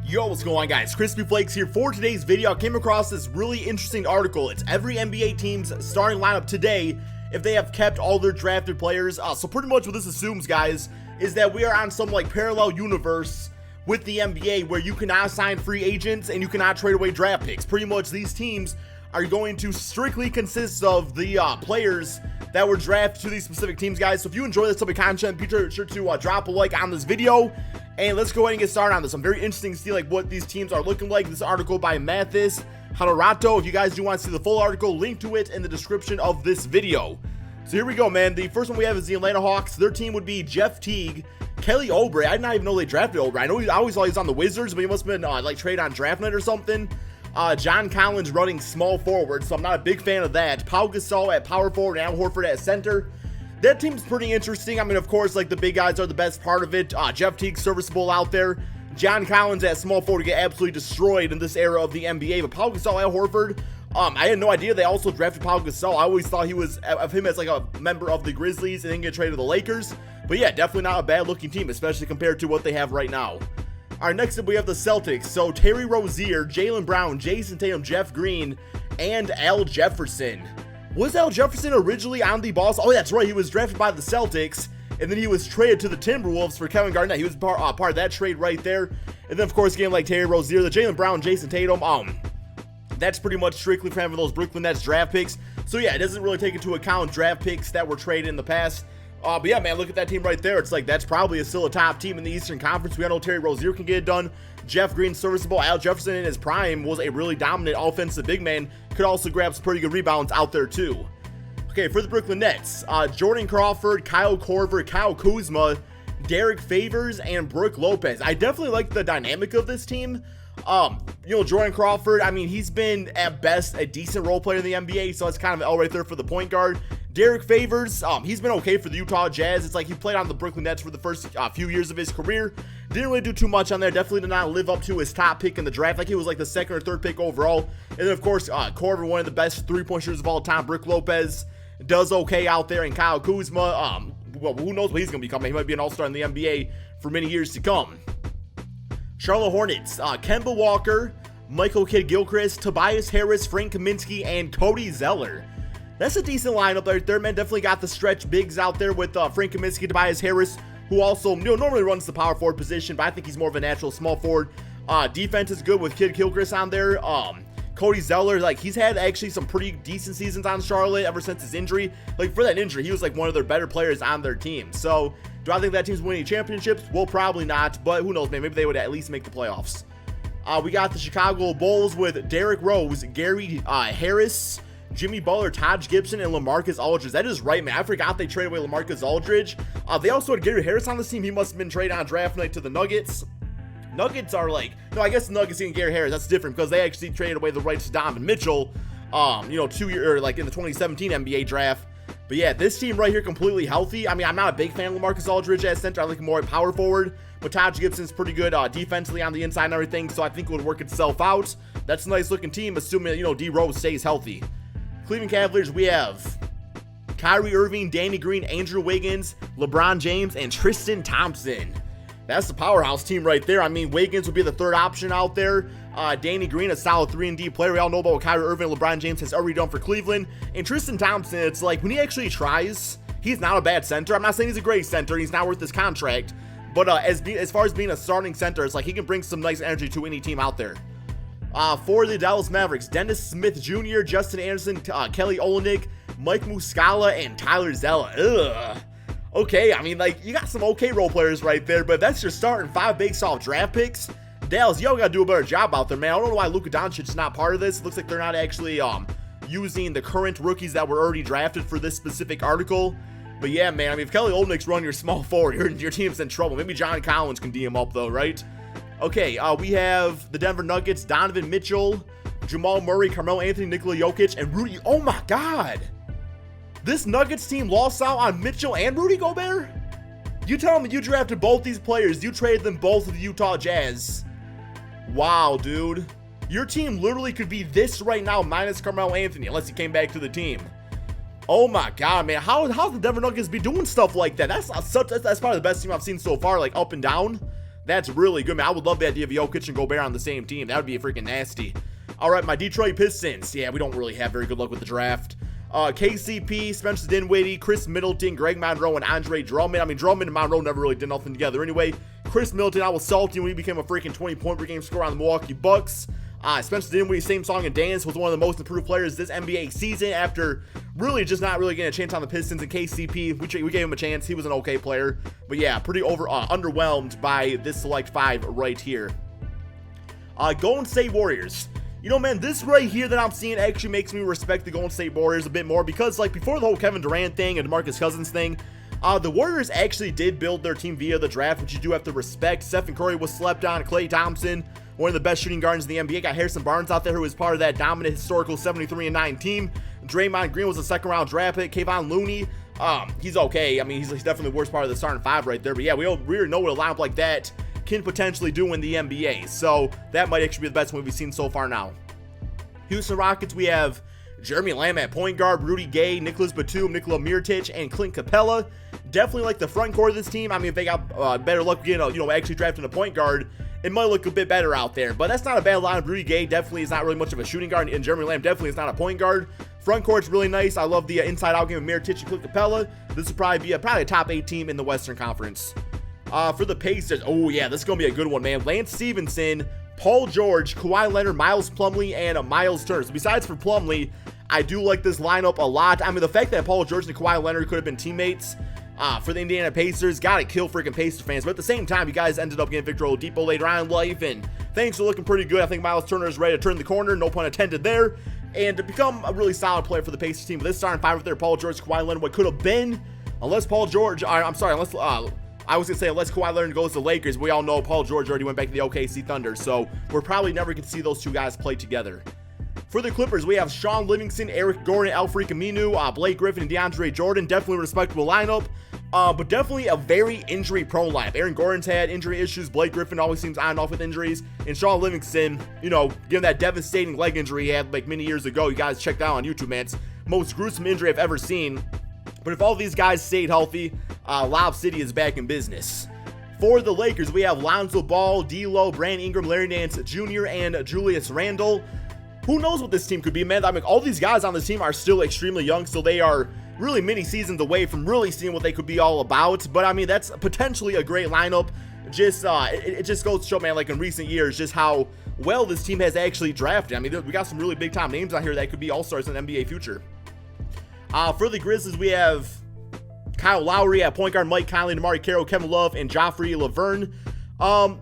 Yo, what's going on, guys? Crispy Flakes here. For today's video, I came across this really interesting article. It's every NBA team's starting lineup today if they have kept all their drafted players. So pretty much what this assumes, guys, is that we are on some like parallel universe with the NBA where you cannot sign free agents and you cannot trade away draft picks. Pretty much these teams are going to strictly consist of the players that were drafted to these specific teams, guys. So if you enjoy this type of content, be sure to drop a like on this video. And let's go ahead and get started on this. I'm very interested to see like what these teams are looking like. This article by Mathis Honorato. If you guys do want to see the full article, link to it in the description of this video. So here we go, man. The first one we have is the Atlanta Hawks. Their team would be Jeff Teague, Kelly Oubre. I did not even know they drafted Oubre. I always thought he was on the Wizards, but he must have been like traded on draft night or something. John Collins running small forward, so I'm not a big fan of that. Pau Gasol at power forward and Al Horford at center. That team's pretty interesting. I mean, of course, like the big guys are the best part of it. Jeff Teague serviceable out there. John Collins at small forward get absolutely destroyed in this era of the NBA. But Pau Gasol, Al Horford, I had no idea they also drafted Pau Gasol. I always thought he was of him as like a member of the Grizzlies and then get traded to the Lakers. But yeah, definitely not a bad looking team, especially compared to what they have right now. All right, next up we have the Celtics. So Terry Rozier, Jaylen Brown, Jason Tatum, Jeff Green, and Al Jefferson. Was Al Jefferson originally on the Bulls? Oh, that's right. He was drafted by the Celtics, and then he was traded to the Timberwolves for Kevin Garnett. He was part of that trade right there. And then, of course, again, like Terry Rozier, the Jaylen Brown, Jason Tatum, that's pretty much strictly for those Brooklyn Nets draft picks. So, yeah, it doesn't really take into account draft picks that were traded in the past. But, yeah, man, look at that team right there. It's like that's probably still a top team in the Eastern Conference. We all know Terry Rozier can get it done. Jeff Green, serviceable. Al Jefferson in his prime was a really dominant offensive big man. Could also grab some pretty good rebounds out there, too. Okay, for the Brooklyn Nets, Jordan Crawford, Kyle Korver, Kyle Kuzma, Derek Favors, and Brook Lopez. I definitely like the dynamic of this team. Jordan Crawford, I mean, he's been at best a decent role player in the NBA, so it's kind of an L right there for the point guard. Derek Favors, he's been okay for the Utah Jazz. It's like he played on the Brooklyn Nets for the first few years of his career. Didn't really do too much on there. Definitely did not live up to his top pick in the draft. Like he was like the second or third pick overall. And then, of course, Korver, one of the best three-point shooters of all time. Brook Lopez does okay out there. And Kyle Kuzma, well, who knows what he's going to become. He might be an all-star in the NBA for many years to come. Charlotte Hornets, Kemba Walker, Michael Kidd-Gilchrist, Tobias Harris, Frank Kaminsky, and Cody Zeller. That's a decent lineup right there, man. Definitely got the stretch bigs out there with Frank Kaminsky, Tobias Harris, who also normally runs the power forward position, but I think he's more of a natural small forward. Defense is good with Kidd-Gilchrist on there. Cody Zeller, like he's had actually some pretty decent seasons on Charlotte ever since his injury. Like for that injury, he was like one of their better players on their team. So do I think that team's winning championships? Well, probably not, but who knows, man. Maybe they would at least make the playoffs. We got the Chicago Bulls with Derrick Rose, Gary Harris, Jimmy Butler, Taj Gibson, and LaMarcus Aldridge. That is right, man. I forgot they traded away LaMarcus Aldridge. They also had Gary Harris on this team. He must have been traded on draft night to the Nuggets. Nuggets are like, no, I guess the Nuggets and Gary Harris, that's different because they actually traded away the rights to Donovan Mitchell, 2 years, like in the 2017 NBA draft. But yeah, this team right here completely healthy. I mean, I'm not a big fan of LaMarcus Aldridge at center. I like him more at power forward. But Taj Gibson's pretty good defensively on the inside and everything, so I think it would work itself out. That's a nice looking team, assuming, D Rose stays healthy. Cleveland Cavaliers, we have Kyrie Irving, Danny Green, Andrew Wiggins, LeBron James, and Tristan Thompson. That's the powerhouse team right there. I mean, Wiggins would be the third option out there. Danny Green, a solid 3-and-D player. We all know about what Kyrie Irving and LeBron James has already done for Cleveland. And Tristan Thompson, it's like when he actually tries, he's not a bad center. I'm not saying he's a great center. He's not worth his contract. But as far as being a starting center, it's like he can bring some nice energy to any team out there. For the Dallas Mavericks, Dennis Smith Jr., Justin Anderson, Kelly Olynyk, Mike Muscala, and Tyler Zeller. Ugh. Okay, I mean, like, you got some okay role players right there, but that's your starting 5 based off draft picks. Dallas, y'all gotta do a better job out there, man. I don't know why Luka Doncic is not part of this. It looks like they're not actually using the current rookies that were already drafted for this specific article. But yeah, man, I mean, if Kelly Olynyk's running your small forward, your team's in trouble. Maybe John Collins can DM up, though, right? Okay, we have the Denver Nuggets, Donovan Mitchell, Jamal Murray, Carmelo Anthony, Nikola Jokic, and Rudy. Oh, my God. This Nuggets team lost out on Mitchell and Rudy Gobert? You tell me you drafted both these players. You traded them both to the Utah Jazz. Wow, dude. Your team literally could be this right now minus Carmelo Anthony unless he came back to the team. Oh my God, man. How's the Denver Nuggets be doing stuff like that? That's probably the best team I've seen so far, like up and down. That's really good, man. I would love the idea of Jokic and Gobert on the same team. That would be freaking nasty. All right, my Detroit Pistons. Yeah, we don't really have very good luck with the draft. KCP, Spencer Dinwiddie, Chris Middleton, Greg Monroe, and Andre Drummond. I mean, Drummond and Monroe never really did nothing together anyway. Chris Middleton, I was salty when he became a freaking 20-point per game scorer on the Milwaukee Bucks. Spencer Dinwiddie, same song and dance, was one of the most improved players this NBA season after really just not really getting a chance on the Pistons. And KCP, we gave him a chance. He was an okay player. But yeah, pretty underwhelmed by this select 5 right here. Golden State Warriors. You know, man, this right here that I'm seeing actually makes me respect the Golden State Warriors a bit more because, like, before the whole Kevin Durant thing and DeMarcus Cousins thing, the Warriors actually did build their team via the draft, which you do have to respect. Stephen Curry was slept on. Klay Thompson, one of the best shooting guards in the NBA. Got Harrison Barnes out there, who was part of that dominant historical 73-9 team. Draymond Green was a second-round draft pick. Kevon Looney, he's okay. I mean, he's definitely the worst part of the starting 5 right there. But yeah, we already know what a lineup like that can potentially do in the NBA. So that might actually be the best one we've seen so far now. Houston Rockets, we have Jeremy Lamb at point guard, Rudy Gay, Nicholas Batum, Nikola Mirotic, and Clint Capella. Definitely like the front court of this team. I mean, if they got better luck getting, actually drafting a point guard, it might look a bit better out there. But that's not a bad line. Rudy Gay definitely is not really much of a shooting guard, and Jeremy Lamb definitely is not a point guard. Front court's really nice. I love the inside-out game of Mirotic and Clint Capella. This would probably be a top 8 team in the Western Conference. For the Pacers, oh yeah, this is going to be a good one, man. Lance Stevenson, Paul George, Kawhi Leonard, Miles Plumlee, and Miles Turner. So besides for Plumlee, I do like this lineup a lot. I mean, the fact that Paul George and Kawhi Leonard could have been teammates for the Indiana Pacers, gotta kill freaking Pacers fans. But at the same time, you guys ended up getting Victor Oladipo later on in life, and things are looking pretty good. I think Miles Turner is ready to turn the corner, no pun intended there, and to become a really solid player for the Pacers team. With this starting 5 right there, Paul George, Kawhi Leonard, what could have been, unless Paul George, unless I was going to say, unless Kawhi Leonard goes to the Lakers, we all know Paul George already went back to the OKC Thunder, so we're probably never going to see those two guys play together. For the Clippers, we have Sean Livingston, Eric Gordon, Al-Farouq Aminu, Blake Griffin, and DeAndre Jordan. Definitely a respectable lineup, but definitely a very injury-prone lineup. Aaron Gordon's had injury issues. Blake Griffin always seems on and off with injuries. And Sean Livingston, given that devastating leg injury he had like many years ago, you guys check that out on YouTube, man. It's the most gruesome injury I've ever seen. But if all these guys stayed healthy, Lob City is back in business. For the Lakers, we have Lonzo Ball, D'Lo, Brandon Ingram, Larry Nance Jr., and Julius Randle. Who knows what this team could be, man? I mean, all these guys on this team are still extremely young, so they are really many seasons away from really seeing what they could be all about. But I mean, that's potentially a great lineup. Just it just goes to show, man, like in recent years, just how well this team has actually drafted. I mean, we got some really big time names out here that could be all-stars in the NBA future. For the Grizzlies, we have Kyle Lowry at point guard, Mike Conley, DeMar Carroll, Kevin Love, and Joffrey Laverne.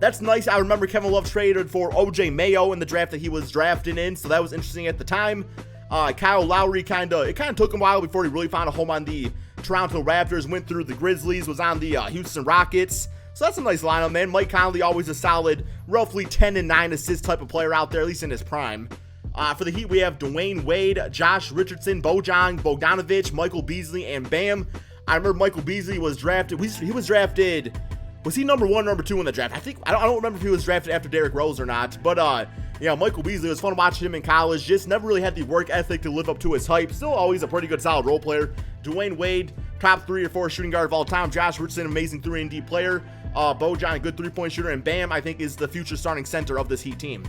That's nice. I remember Kevin Love traded for OJ Mayo in the draft that he was drafted in, so that was interesting at the time. Kyle Lowry it kind of took him a while before he really found a home on the Toronto Raptors, went through the Grizzlies, was on the Houston Rockets. So that's a nice lineup, man. Mike Conley, always a solid, roughly 10 and 9 assist type of player out there, at least in his prime. For the Heat, we have Dwayne Wade, Josh Richardson, Bojan Bogdanovic, Michael Beasley, and Bam. I remember Michael Beasley was drafted. He was drafted. Was he number 1, number 2 in the draft? I don't remember if he was drafted after Derrick Rose or not. But yeah, Michael Beasley, it was fun watching him in college. Just never really had the work ethic to live up to his hype. Still always a pretty good, solid role player. Dwayne Wade, top 3 or 4 shooting guard of all time. Josh Richardson, amazing 3-and-D player. Bojan, a good 3-point shooter, and Bam, I think, is the future starting center of this Heat team.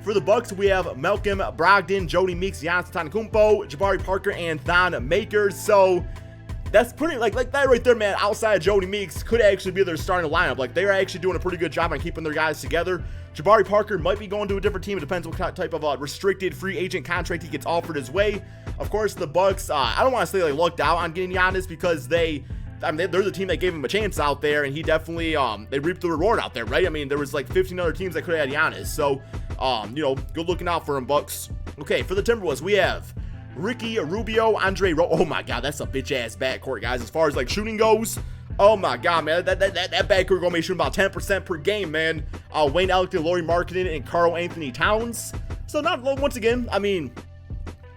For the Bucks, we have Malcolm Brogdon, Jody Meeks, Giannis Antetokounmpo, Jabari Parker, and Thon Maker. So that's pretty, like that right there, man. Outside of Jody Meeks could actually be their starting lineup. Like, they're actually doing a pretty good job on keeping their guys together. Jabari Parker might be going to a different team. It depends what type of restricted free agent contract he gets offered his way. Of course, the Bucks, I don't want to say they lucked out on getting Giannis because they're the team that gave him a chance out there, and he definitely, they reaped the reward out there, right? I mean, there was like 15 other teams that could have had Giannis. So, good looking out for him, Bucks. Okay, for the Timberwolves, we have Ricky Rubio, oh my God, that's a bitch-ass backcourt, guys. As far as like shooting goes, oh my God, man, that backcourt gonna be shooting about 10% per game, man. Wayne Ellington, Lauri Markkanen, and Karl Anthony Towns. So not, once again, I mean,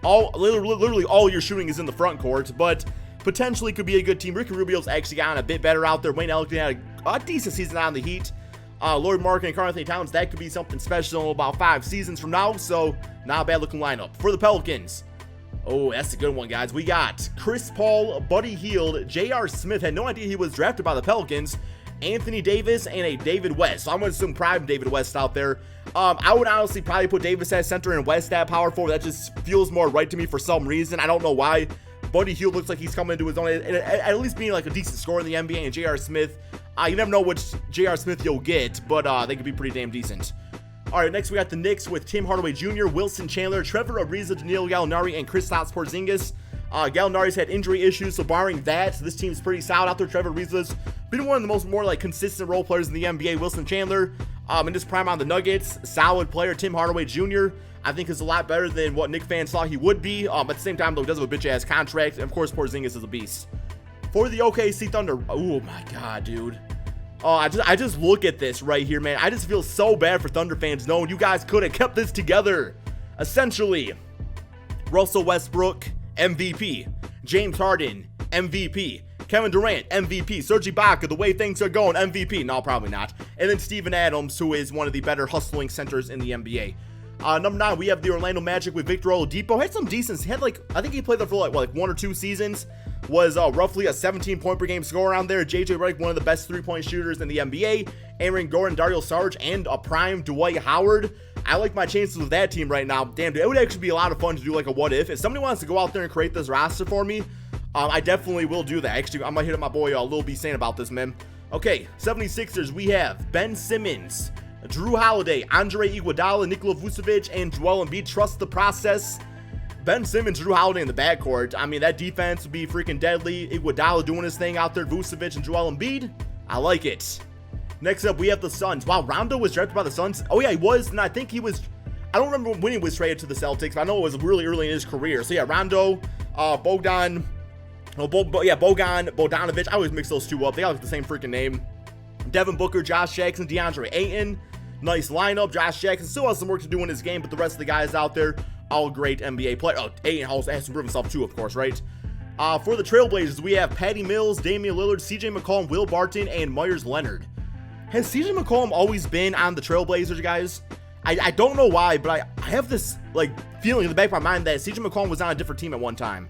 literally all your shooting is in the front court, but potentially could be a good team. Ricky Rubio's actually gotten a bit better out there. Wayne Ellington had a decent season on the Heat. Lauri Markkanen and Karl Anthony Towns, that could be something special about 5 seasons from now, so not a bad looking lineup. For the Pelicans, oh, that's a good one, guys. We got Chris Paul, Buddy Hield, J.R. Smith. Had no idea he was drafted by the Pelicans. Anthony Davis, and a David West. So I'm going to assume prime David West out there. I would honestly probably put Davis at center and West at power forward. That just feels more right to me for some reason. I don't know why. Buddy Hield looks like he's coming into his own, at least being like a decent scorer in the NBA, and J.R. Smith, you never know which J.R. Smith you'll get, but they could be pretty damn decent. All right, next we got the Knicks with Tim Hardaway Jr., Wilson Chandler, Trevor Ariza, Danilo Gallinari, and Kristaps Porzingis. Gallinari's had injury issues, so barring that, this team's pretty solid out there. Trevor Ariza's been one of the more like consistent role players in the NBA. Wilson Chandler, in his prime on the Nuggets, solid player. Tim Hardaway Jr., I think is a lot better than what Knicks fans thought he would be. At the same time, though, he does have a bitch-ass contract. And of course, Porzingis is a beast. For the OKC Thunder, oh my god, dude. I just look at this right here, man. I just feel so bad for Thunder fans knowing you guys could have kept this together. Essentially, Russell Westbrook, MVP. James Harden, MVP. Kevin Durant, MVP. Serge Ibaka, the way things are going, MVP. No, probably not. And then Steven Adams, who is one of the better hustling centers in the NBA. Number 9, we have the Orlando Magic with Victor Oladipo. Had some decent. He had I think he played there for like 1 or 2 seasons. Was roughly a 17-point per game scorer around there. JJ Redick, one of the best 3-point shooters in the NBA. Aaron Gordon, Dario Saric, and a prime Dwight Howard. I like my chances with that team right now. Damn, dude, it would actually be a lot of fun to do like a what if. If somebody wants to go out there and create this roster for me, I definitely will do that. Actually, I'm gonna hit up my boy Lil B saying about this, man. Okay, 76ers, we have Ben Simmons, Drew Holiday, Andre Iguodala, Nikola Vucevic, and Joel Embiid. Trust the process. Ben Simmons, Drew Holiday in the backcourt. I mean, that defense would be freaking deadly. Iguodala doing his thing out there. Vucevic and Joel Embiid. I like it. Next up, we have the Suns. Wow, Rondo was drafted by the Suns. Oh, yeah, he was. And I think he was. I don't remember when he was traded to the Celtics, but I know it was really early in his career. So, yeah, Rondo, Bogdanovich. I always mix those two up. They all have the same freaking name. Devin Booker, Josh Jackson, DeAndre Ayton. Nice lineup. Josh Jackson still has some work to do in his game, but the rest of the guys out there, all great NBA players. Oh, Ayton has to prove himself too, of course, right? For the Trailblazers, we have Patty Mills, Damian Lillard, CJ McCollum, Will Barton, and Myers Leonard. Has CJ McCollum always been on the Trailblazers, guys? I don't know why, but I have this feeling in the back of my mind that CJ McCollum was on a different team at one time.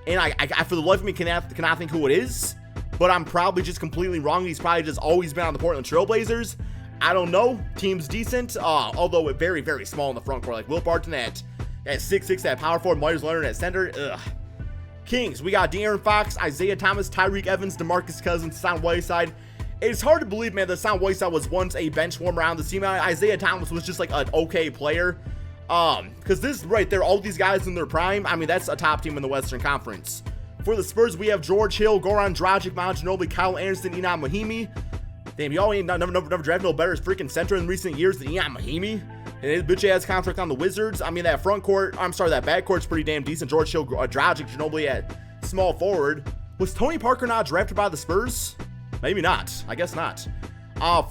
And I for the life of me cannot think who it is, but I'm probably just completely wrong. He's probably just always been on the Portland Trailblazers. I don't know. Team's decent, although very, very small in the front court. Like Will Barton at 6'6", at power forward, Myers Leonard at center. Ugh. Kings, we got De'Aaron Fox, Isaiah Thomas, Tyreek Evans, DeMarcus Cousins, Hassan Whiteside. It's hard to believe, man, that Hassan Whiteside was once a bench warmer around the team. Isaiah Thomas was just like an okay player. Because this right there, all these guys in their prime, I mean, that's a top team in the Western Conference. For the Spurs, we have George Hill, Goran Dragic, Mount Ginobili, Kyle Anderson, Ian Mahimi. Damn, y'all ain't never drafted no better freaking center in recent years than Ian Mahimi. And his bitch-ass contract on the Wizards. I mean, that backcourt's pretty damn decent. George Hill, Dragic, Ginobili at small forward. Was Tony Parker not drafted by the Spurs? Maybe not. I guess not.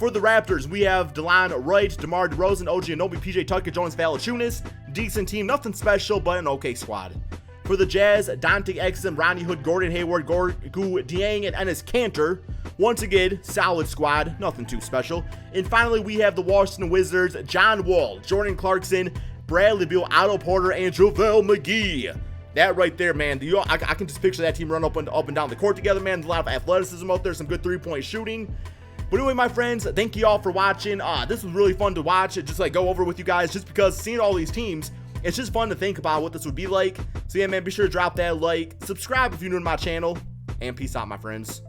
For the Raptors, we have DeLon Wright, DeMar DeRozan, OG Anunoby, PJ Tucker, Jonas Valanciunas. Decent team, nothing special, but an okay squad. For the Jazz, Dante Exum, Ronnie Hood, Gordon Hayward, Gu Dieng, and Enes Kanter. Once again, solid squad, nothing too special. And finally, we have the Washington Wizards, John Wall, Jordan Clarkson, Bradley Beal, Otto Porter, and JaVale McGee. That right there, man, I can just picture that team run up and down the court together, man. There's a lot of athleticism out there, some good three-point shooting. But anyway, my friends, thank you all for watching. This was really fun to watch. Just go over with you guys, just because seeing all these teams, it's just fun to think about what this would be like. So yeah, man, be sure to drop that like, subscribe if you're new to my channel, and peace out, my friends.